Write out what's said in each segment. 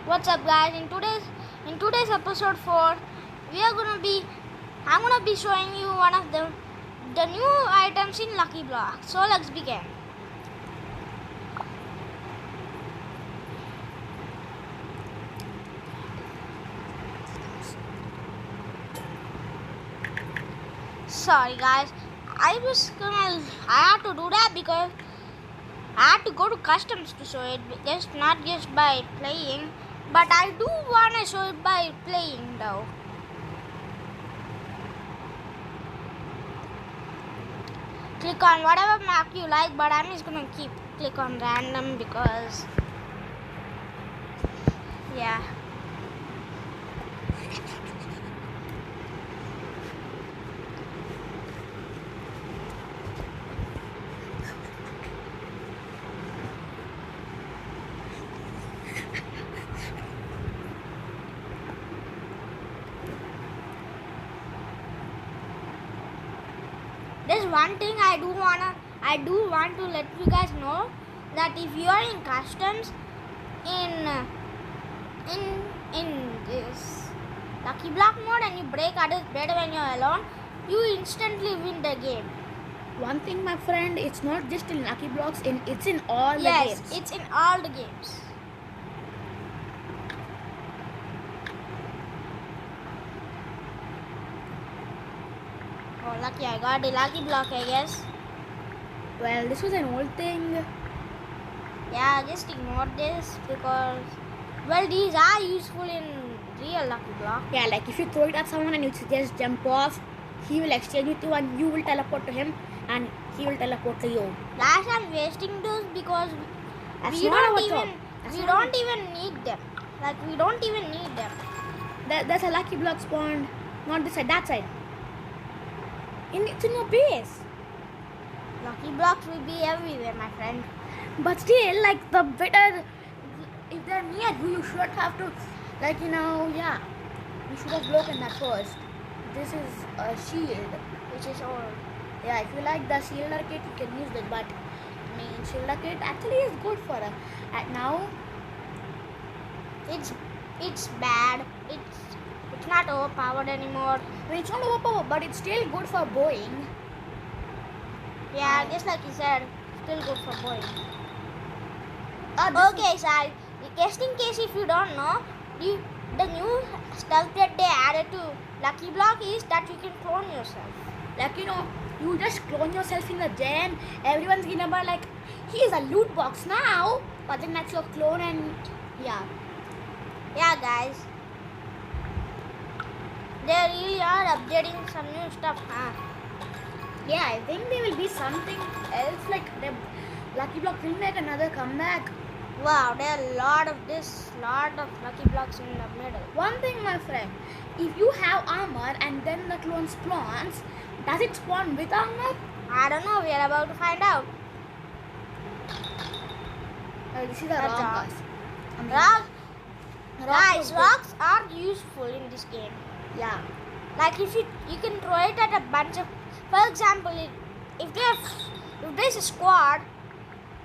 What's up, guys? In today's episode 4, I'm gonna be showing you one of the new items in Lucky Block. So let's begin. Sorry, guys. I had to do that because I had to go to customs to show it, not just by playing. But I do wanna show it by playing though. Click on whatever map you like, but I'm just gonna click on random because yeah. There's one thing I do want to let you guys know that if you are in customs in this Lucky Block mode and you break others' bed when you're alone, you instantly win the game. One thing, my friend, it's not just in Lucky Blocks, it's in all the Yes, games. it's in all the games. Oh, lucky I got the Lucky Block, I guess. Well, this was an old thing. Yeah, just ignore this because, well, these are useful in real Lucky Block. Yeah, like if you throw it at someone and you just jump off, he will exchange with you and you will teleport to him and he will teleport to you. Last I'm wasting those because That's we not don't our job. even need them. Like we don't even need them. There's a Lucky Block spawned, not this side, that side. It's in your base. Lucky blocks will be everywhere, my friend. But still, like the better, if they're near you, you should have to, like, yeah. You should have broken that first. This is a shield. Which is all. Yeah, if you like the shielder kit, you can use it. But I mean, shielder kit actually is good for us. And now, It's bad. It's not overpowered anymore. I mean, it's not overpowered, but it's still good for bowling. Yeah, just like you said, still good for boys. This Okay, so just in case if you don't know, the new stuff that they added to Lucky Block is that you can clone yourself. Like, you just clone yourself in the gen. Everyone's gonna be like, here's a loot box now. But then that's your clone and yeah. Yeah, guys. They really are updating some new stuff, huh? Yeah, I think there will be something else like the Lucky Block will make another comeback. Wow, there are a lot of Lucky Blocks in the middle. One thing, my friend, if you have armor and then the clone spawns, does it spawn with armor? I don't know, we are about to find out. This is a That's wrong all. guys. I mean, Guys, is rocks are useful in this game. good. Yeah. Like if you can throw it at a bunch of, for example, if there's a squad,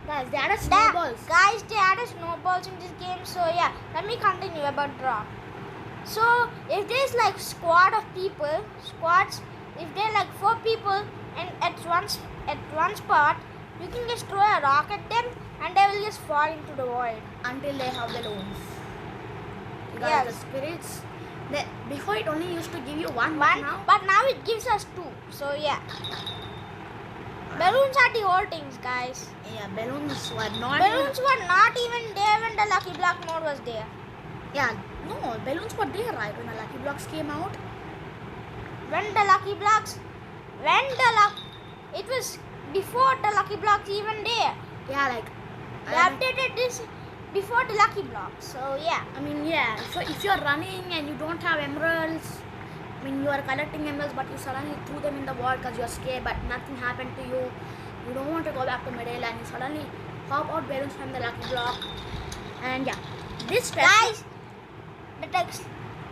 Guys, they added snowballs. guys, they added snowballs in this game. So yeah, let me continue about draw. So if there's like squads, if there are like 4 people and at one spot, you can just throw a rock at them and they will just fall into the void. Until they have the loans. Guys, Yes. the spirits. Before it only used to give you one now. But now it gives us 2. So yeah. Balloons are the old things, guys. Yeah, balloons were not. Balloons were not even there when the Lucky Block mode was there. Yeah, no, balloons were there, right, when the Lucky Blocks came out. It was before the Lucky Blocks even there. Yeah, like. They updated this before the Lucky Block. So yeah. I mean, yeah. So if you're running and you don't have emeralds, I mean, you are collecting emeralds, but you suddenly threw them in the wall because you're scared, but nothing happened to you. You don't want to go back to middle, and you suddenly pop out balloons from the Lucky Block. And yeah, this Guys,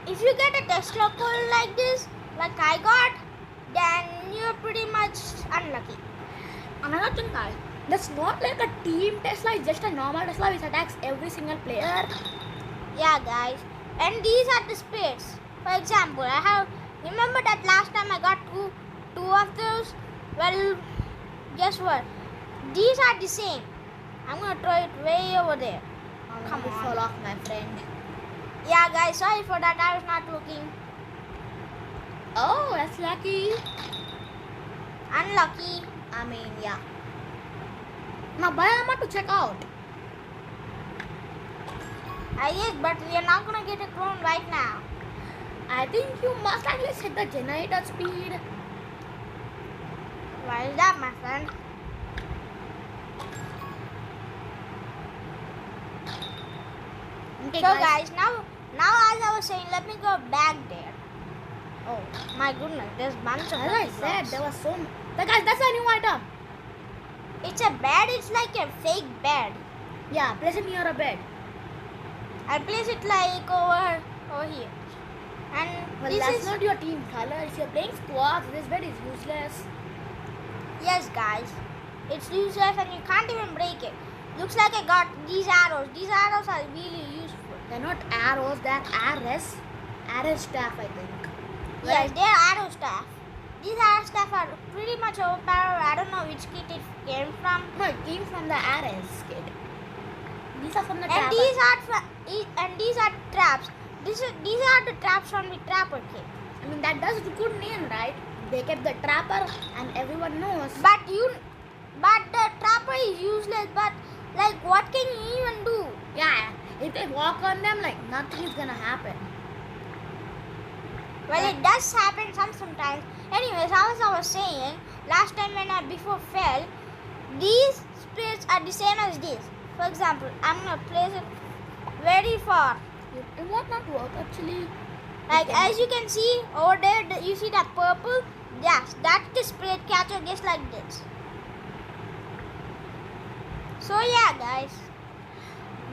if you get a Tesla coil like this, like I got, then you're pretty much unlucky. Another thing, guys, that's not like a team Tesla, it's just a normal Tesla which attacks every single player. Yeah, guys. And these are the spirits. For example, remember that last time I got two of those? Well, guess what? These are the same. I'm gonna throw it way over there. Come on. Fall off, my friend. Yeah, guys, sorry for that. I was not looking. Oh, that's lucky. Unlucky. I mean, yeah. Now buy Amma to check out. Yes, but we are not gonna get a clone right now. I think you must actually set the generator speed. Why is that, my friend? Okay, So guys, now as I was saying, let me go back there. Oh my goodness, there's bunch of as I lucky said, blocks. there was so many. Guys, that's a new item. It's a bed. It's like a fake bed. Yeah, place it near a bed. I'll place it like over here. And Well, this that's is not your team color. If you're playing squads, this bed is useless. yes, guys. It's useless and you can't even break it. Looks like I got these arrows. These arrows are really useful. They're not arrows, they're arrows. Arrow staff, I think. Yes, they're arrow staff. These arrow staff are pretty much overpowered. I don't know which kit it came from. No, it came from the arrows kit. These are from the And trapper. these are traps. These are the traps from the trapper kit. I mean, that does a good name, right? They kept the trapper, and everyone knows. But the trapper is useless. But like, what can you even do? Yeah, if they walk on them, like nothing is gonna happen. Well, it does happen sometimes. Anyways, as I was saying, last time when I before fell, these spirits are the same as this. For example, I'm gonna place it very far. It won't not work actually. Like as you can see over there, you see that purple? Yes, that's the spirit catcher just like this. So yeah, guys.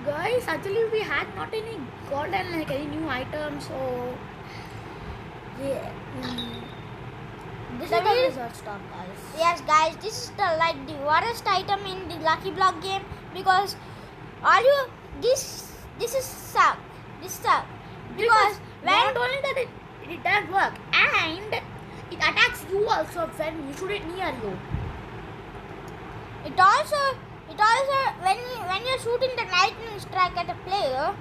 Guys, actually we had not any gotten like any new items, so yeah. This The is the real- result stuff, guys. Yes, guys, this is the worst item in the Lucky Block game because this is suck. This suck because Not when only that it does work, and it attacks you also when you shoot it near you. it also when you're shooting the lightning strike at a player.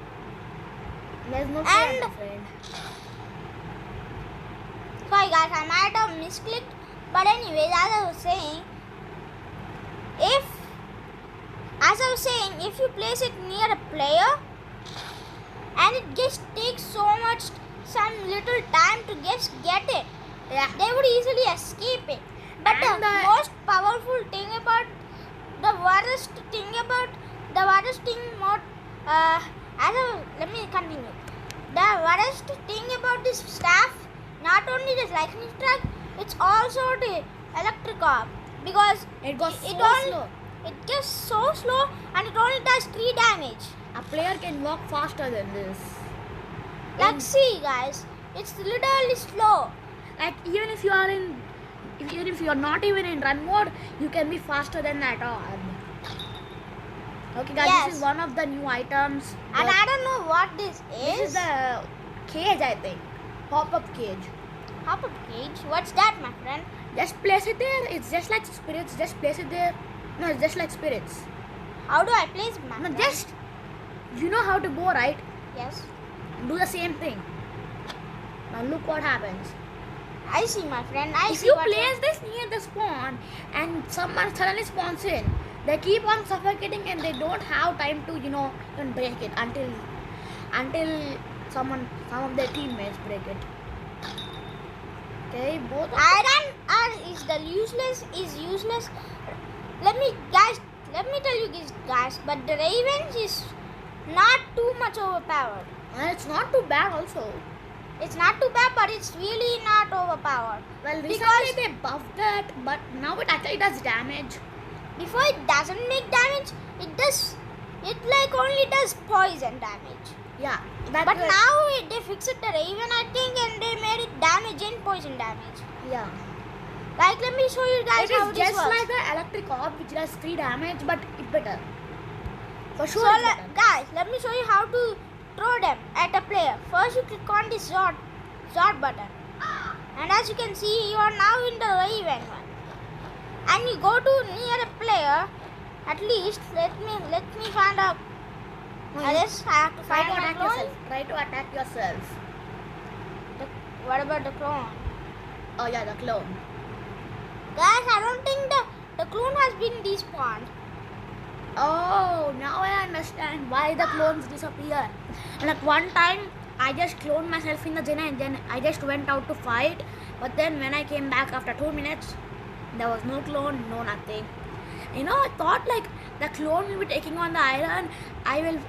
There's no And- friend, my friend. Sorry guys, I might have misclicked. But anyways, as I was saying, if you place it near a player and it just takes some little time to just get it, Yeah. they would easily escape it. But And the most powerful thing about let me continue. The worst thing about this staff, not only the lightning strike, it's also the electric orb because It goes it so only- slow. it gets so slow and it only does 3 damage. A player can walk faster than this. Like see guys, it's literally slow. Like even if you are not even in run mode, you can be faster than that orb. Okay, guys, Yes. this is one of the new items. And I don't know what this This is the cage, I think. Pop-up cage. Hop-up cage. What's that, my friend? Just place it there. It's just like spirits. Just place it there. No, it's just like spirits. How do I place my No, friend? just you know how to go, right? Yes. Do the same thing. Now look what happens. I see, my friend. If you place this near the spawn and someone suddenly spawns in, they keep on suffocating and they don't have time to even break it until some of their teammates break it. Okay, both. Iron is useless. Let me tell you this, guys. But the Ravens is not too much overpowered. And it's not too bad also. It's not too bad, but it's really not overpowered. Well, recently Because- they buffed that, but now it actually does damage. Before it doesn't make damage, it like only does poison damage. Yeah, that But was- now they fixed the Raven, I think, and they made it damage and poison damage. yeah, Like, let me show you guys it how is this just works. like the electric orb which does 3 damage, but it's better. For sure, So, it's better. guys, let me show you how to throw them at a player. First you click on the sword button. And as you can see, you are now in the Raven one. And you go to near a player. At least let me find out. Alice, I have to Try find to my attack clone. yourself. Try to attack yourself. What about the clone? Oh yeah, the clone. Guys, I don't think the clone has been despawned. Oh, now I understand why the clones disappear. And like one time, I just cloned myself in the gen and then I just went out to fight. But then when I came back after 2 minutes, there was no clone, no nothing. You know, I thought like the clone will be taking on the iron.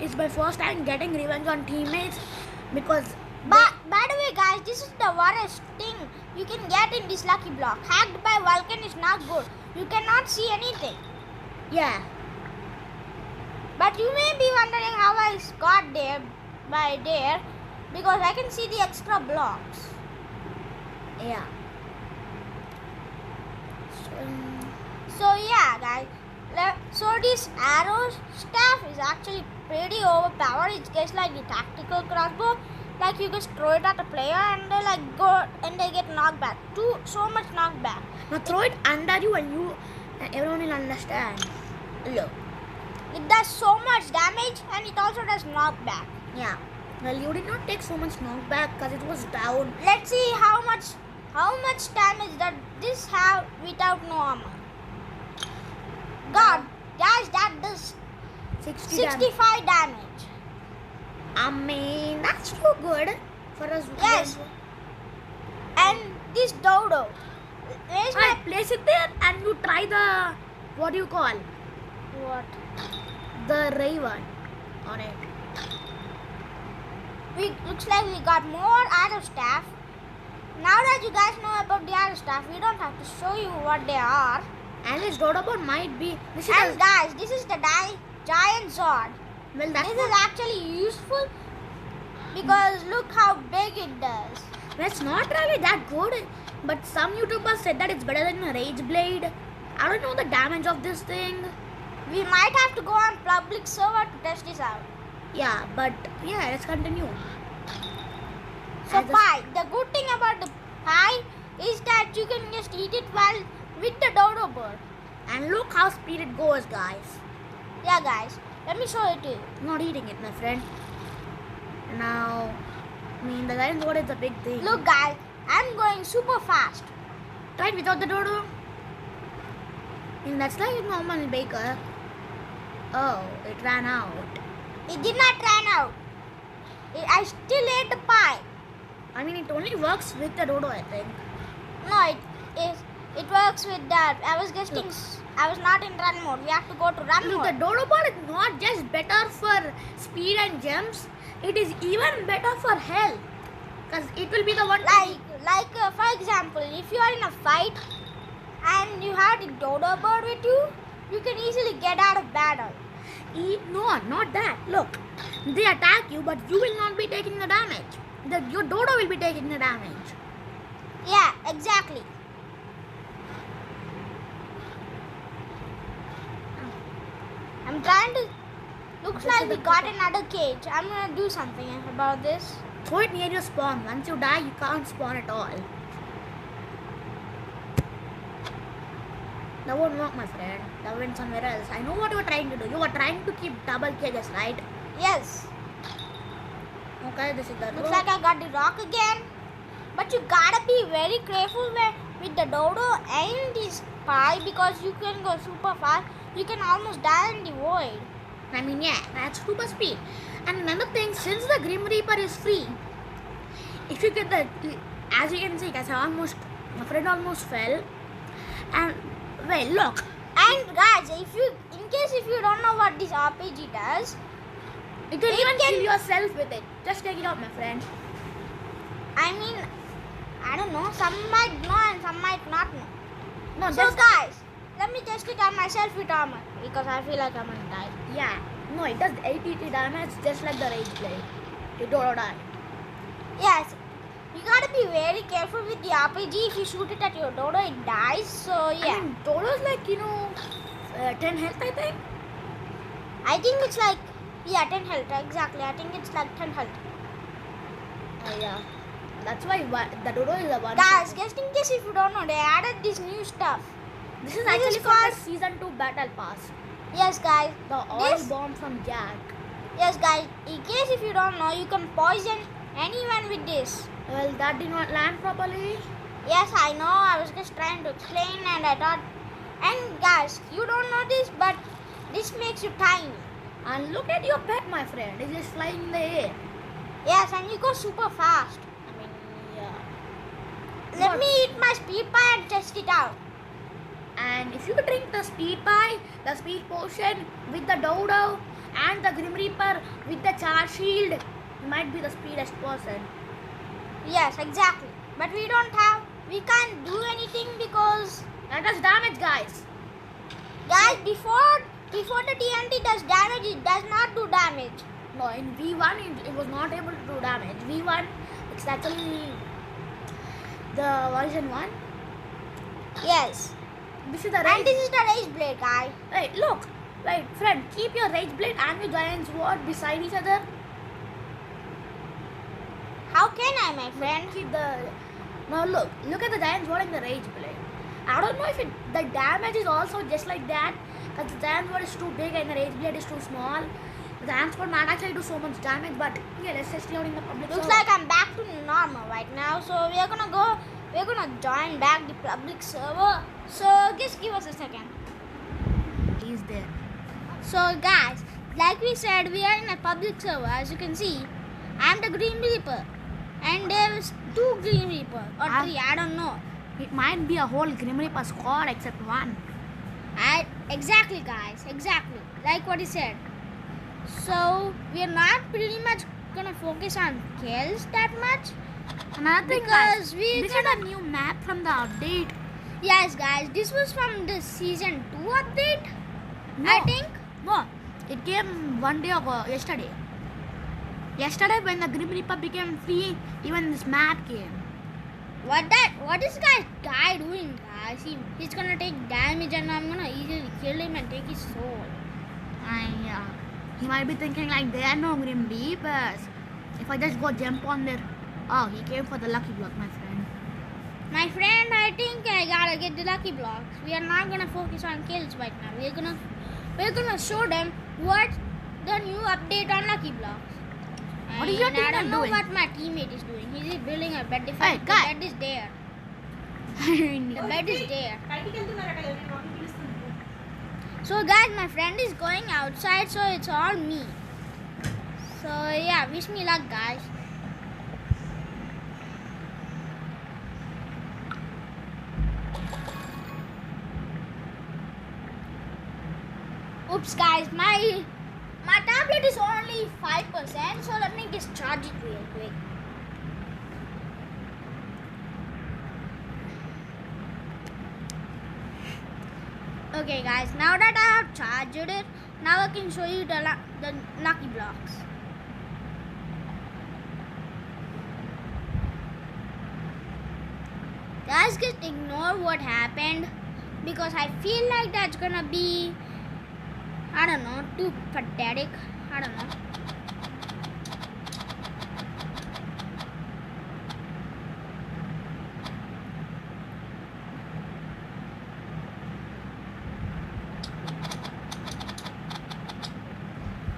It's my first time getting revenge on teammates because. But by the way, guys, this is the worst thing you can get in this lucky block. Hacked by Vulcan is not good. You cannot see anything. Yeah. But you may be wondering how I got there by there because I can see the extra blocks. Yeah. So yeah, guys. So this arrow staff is actually pretty overpowered. It's just like the tactical crossbow. Like you just throw it at a player and they like go and they get knocked back. So much knockback. Now throw it under you and everyone will understand. Look. It does so much damage and it also does knockback. Yeah. Well, you did not take so much knockback because it was down. Let's see how much damage that this have without no armor. God, guys, that does 65 damage. I mean, that's too good for us. Yes. And this dodo. Where's my Alright, place it there and you try the, what do you call? what? The raven on it. Looks like we got more arrow staff. Now that you guys know about the arrow staff, we don't have to show you what they are. And this Dodobot might be. This And guys, this is the giant sword. Well, that's This is actually useful because look how big it does. it's not really that good. But some YouTubers said that it's better than a Rage Blade. I don't know the damage of this thing. We might have to go on public server to test this out. Yeah, but yeah, let's continue. So As a- pie, the good thing about the pie is that you can just eat it while with the dodo bird. And look how speed it goes, guys. Yeah, guys, let me show it to you. Not eating it, my friend. Now, I mean, the giant sword is a big thing. Look, guys, I'm going super fast. Try it without the dodo. I mean, that's like a normal baker. Oh, it ran out. It did not run out. I still ate the pie. I mean, it only works with the dodo, I think. No, it works with that. I was not in run mode. We have to go to run Look, mode. the dodo ball is not just better for speed and gems. It is even better for health. Because it will be the one For example, if you are in a fight and you have the dodo bird with you, you can easily get out of battle. No, not that. Look, they attack you, but you will not be taking the damage. Your dodo will be taking the damage. Yeah, exactly. I'm trying to. Looks This like is we the got purple. another cage. I'm gonna do something about this. Throw it near your spawn. Once you die, you can't spawn at all. That won't work, my friend. That went somewhere else. I know what you were trying to do. You were trying to keep double cages, right? Yes. Okay, this is the Looks like I got the rock again. But you gotta be very careful with the dodo and this pie because you can go super fast. You can almost die in the void. I mean, yeah, that's super speed. And another thing, since the Grim Reaper is free, if you get the, as you can see, guys, my friend almost fell. And, well, look. And guys, in case you don't know what this RPG does, You can It even can- kill yourself with it. Just take it out, my friend. I mean, I don't know. Some might know and some might not know. No, So just, guys, let me test it on myself with armor because I feel like I'm gonna die. yeah. No, it does 80 damage just like the Rage Blade. You don't die. Yes, you gotta be very careful with the RPG. If you shoot it at your dodo, it dies. So yeah, I mean, Dodo's like, 10 health, I think. I think it's like Yeah, 10 health, exactly. I think it's like 10 health. Yeah. That's why the dodo is the one. Guys, just in case if you don't know, they added this new stuff. This is this actually is from called- the season 2 battle pass. Yes, guys. The oil This- bomb from Jack. Yes, guys. In case if you don't know, you can poison anyone with this. Well, that did not land properly. Yes, I know. I was just trying to explain, and I thought. And guys, you don't know this, but this makes you tiny. And look at your pet, my friend. It's just flying in the air. Yes, and you go super fast. I mean, yeah. Let But- me eat my speed pie and test it out. And if you drink the speed pie, the speed potion with the dodo and the Grim Reaper with the charge shield, you might be the speediest person. Yes, exactly. But we don't have. We can't do anything because, That does damage, guys. guys, before the TNT does damage, it does not do damage. No, in V1 it was not able to do damage. V1, it's actually the version 1. Yes. This is the And rage. this is the rage blade, guy. Wait, look. Wait, friend, keep your rage blade and your giant sword beside each other. How can I, my friend? Keep the. Now look at the giant sword and the rage blade. I don't know if the damage is also just like that, because the giant sword is too big and the rage blade is too small. The giant sword might actually do so much damage, but yeah, let's just see out in the public. Looks server. like I'm back to normal right now. So we're gonna join back the public server. So just give us a second. He's there. So guys, like we said, we are in a public server. As you can see, I'm the Green Reaper, and there's 2 Green Reaper or 3. I don't know. It might be a whole Grim Reaper squad except one. Exactly, guys. Exactly, like what he said. So we're not pretty much gonna focus on kills that much. Another thing, Because guys, we this gonna- is a new map from the update. Yes, guys, this was from the season 2 update. No. I think. No, it came one day ago, yesterday. Yesterday, when the Grim Reaper became free, even this map came. What is this guy doing, guys? He's gonna take damage, and I'm gonna easily kill him and take his soul. And he might be thinking like there are no Grim Reapers. If I just go jump on there. Oh, he came for the lucky block, my friend. My friend, I think I gotta get the lucky blocks. We are not gonna focus on kills right now. We're gonna show them what the new update on lucky blocks. What is your And I teammate don't know doing? what my teammate is doing. He's building a bed. Hey, The guy. bed is there. I The know. bed is there. So guys, my friend is going outside, so it's all me. So yeah, wish me luck, guys. Oops, guys, my tablet is only 5%, so let me just charge it real quick. Okay, guys, now that I have charged it, now I can show you the lucky blocks. Guys, just ignore what happened because I feel like that's gonna be, I don't know, too pathetic. I don't know.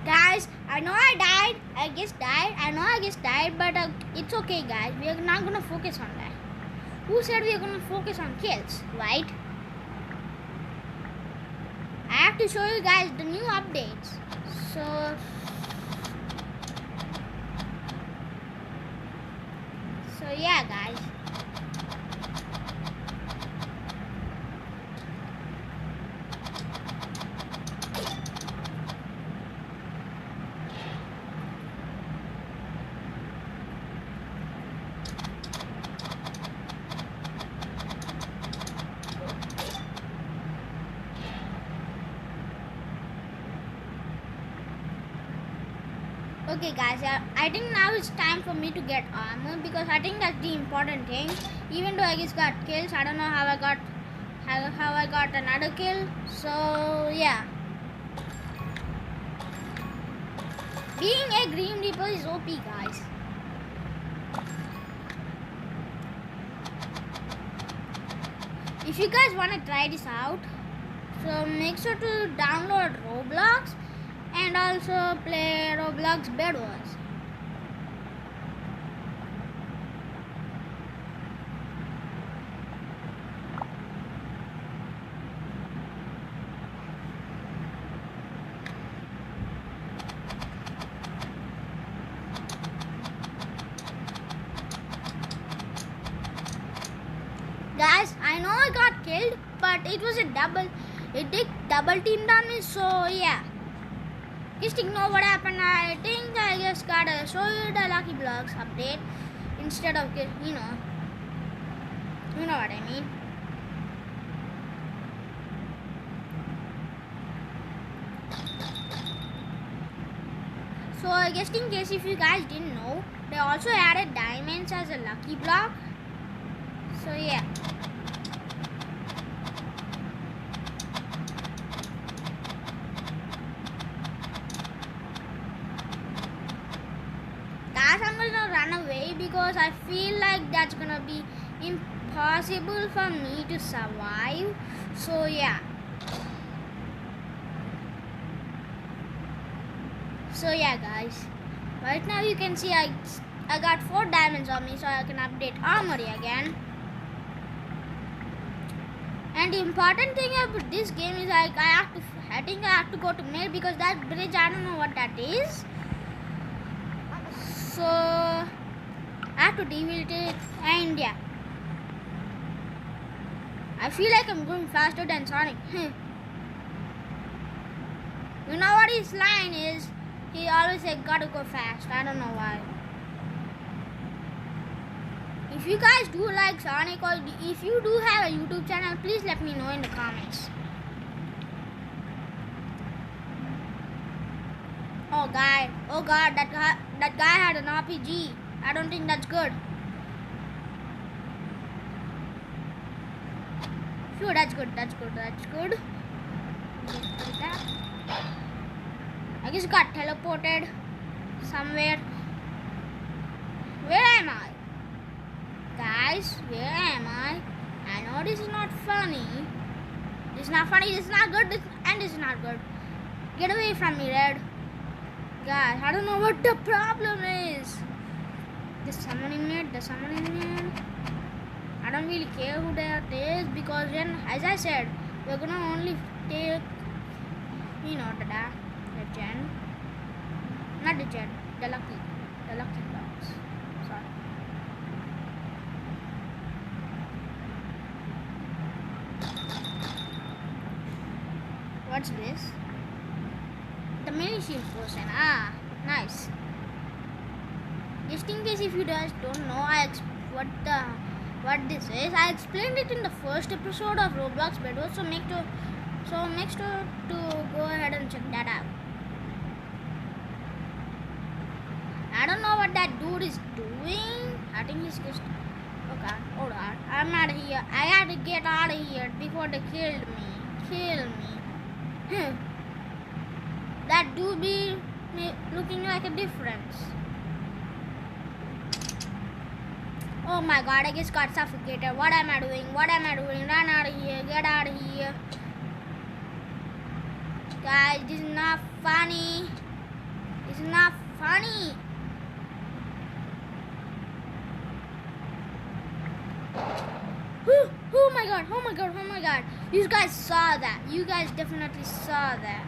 Guys, I know I died. I just died, but it's okay, guys. We are not gonna focus on that. Who said we are gonna focus on kills, right? I have to show you guys the new updates. So yeah, guys. Okay, guys, I think now it's time for me to get armor because I think that's the important thing. Even though I just got kills, I don't know how I got another kill. So yeah. Being a Grim Reaper is OP, guys. If you guys want to try this out, so make sure to download Roblox and also play Roblox Bed Wars. Guys, I know I got killed, but it was a double. It did double teamed on me, so yeah. Just ignore what happened. I think I just gotta show you the Lucky Blocks update instead of you know what I mean. So just in case if you guys didn't know, they also added diamonds as a lucky block. So yeah. Guys, I'm gonna run away because I feel like that's gonna be impossible for me to survive. So yeah. So yeah, guys. Right now you can see I got 4 diamonds on me, so I can update armory again. And the important thing about this game is I think I have to go to mail because that bridge, I don't know what that is. So I have to delete it, and yeah. I feel like I'm going faster than Sonic. You know what his line is? He always said gotta go fast. I don't know why. If you guys do like Sonic, or if you do have a YouTube channel, please let me know in the comments. Oh god, that guy had an RPG. I don't think that's good. Sure, that's good. I just got teleported somewhere. Where am I? Guys, where am I? I know this is not funny. This is not funny, this is not good, and this is not good. Get away from me, Red. Guys, I don't know what the problem is. There's someone in here. I don't really care who that is because then, as I said, we're gonna only take, the gen. Not the gen, the lucky blocks. Sorry. What's this? The mini shield potion. Ah, nice. Just in case if you guys don't know, what this is, I explained it in the first episode of Roblox Bed Wars. So make sure to go ahead and check that out. I don't know what that dude is doing. I think he's just okay. Hold on, I'm out of here. I had to get out of here before they killed me. That dude be looking like a difference. Oh my god, I just got suffocated. What am I doing? Run out of here. Get out of here. Guys, this is not funny. Oh my god. You guys saw that. You guys definitely saw that.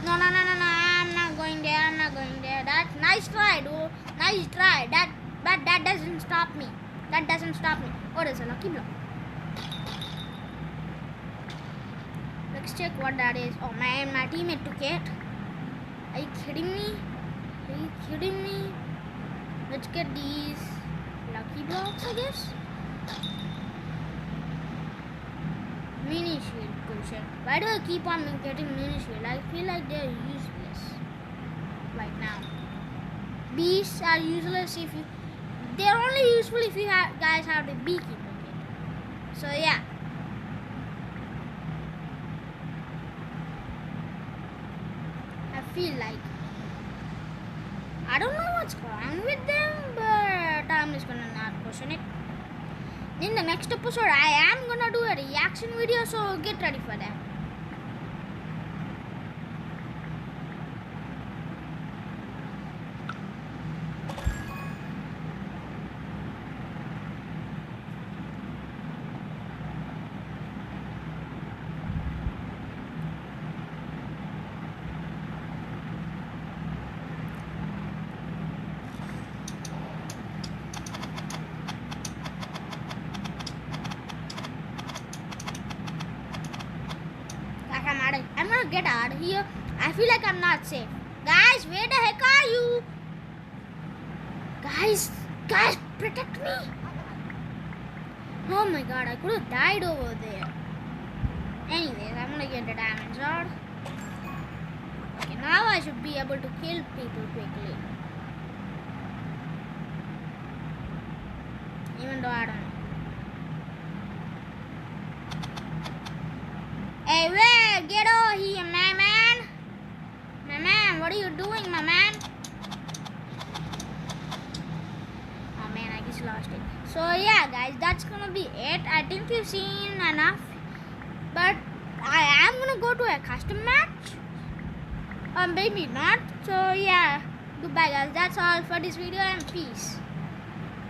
No. I'm not going there. That's nice try, dude. Nice try. But that doesn't stop me. Oh, there's a lucky block. Let's check what that is. Oh man, my teammate took it. Are you kidding me? Let's get these lucky blocks, I guess. Mini shield potion. Why do I keep on getting mini shield? I feel like they're useless right now. Beasts are useless they're only useful if you guys have the beakyard kit. So yeah. I feel like I don't know what's wrong with them, but I'm just gonna not question it. In the next episode, I am gonna do a reaction video, so get ready for that. I'm gonna get out of here. I feel like I'm not safe. Guys, where the heck are you? Guys, protect me. Oh my god, I could have died over there. Anyways, I'm gonna get the diamond sword. Okay, now I should be able to kill people quickly. Even though I don't know. Hey, wait, get over here, my man. My man, what are you doing, my man? Oh man, I just lost it. So yeah, guys, that's gonna be it. I think you've seen enough. But I am gonna go to a custom match. Maybe not. So yeah, goodbye guys. That's all for this video and peace.